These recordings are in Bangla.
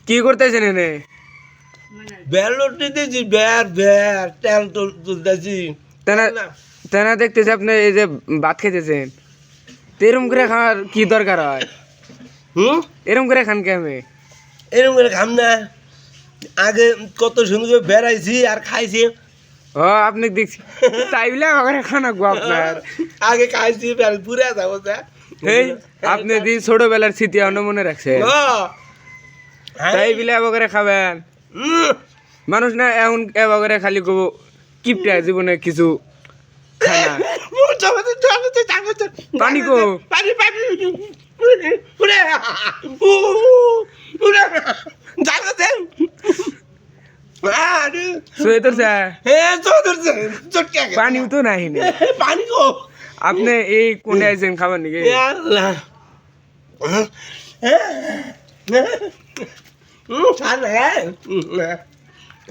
কি করতেছেন এনে? বের লুটিতেছি, বের তেল তুলতেছি। তেনা দেখতেছি আপনি এই যে ভাত খেতেছেন, এরম করে খাওয়ার কি দরকার হয়? এরম করে খান কে? আমি এরকম করে খাম না, আগে কত সুন্দর করে বেড়াইছি আর খাইছি। ও আপনি দেখছি তাই বলে আমাকে খানা গো আপনার। আগে খাইছি পুরা যাবো। এই আপনি দিন ছোটবেলার স্মৃতি এখনো মনে রাখছেন, তাই বলে এবারে খাবেন? মানুষ না এখন এবারে খালি গো কিপটা জীবনে কিছু খায় না। পানি গো পানি তো নাই, পানি গো। আপনি এই কোনে আইছেন খাবার নাকি?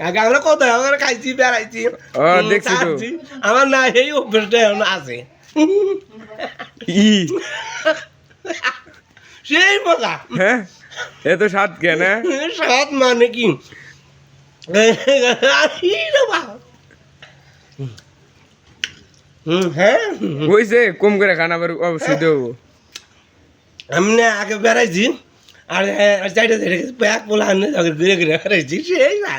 আগে আমরা কত আমরা খাইছি বেড়াইছি। দেখছি তো আমার না এই অভ্যাসটা এখন আছে। সেই মজা। হ্যাঁ, এত স্বাদ কেন? স্বাদ মানে কি হ্যাঁ হয়েছে, কম করে খান আবার অবশ্যই দেবো। আমি না আগে বেড়াইছি আর চাইটা ব্যাগ বলে আনে ঘুরে ঘুরে বেড়াইছি সেই না।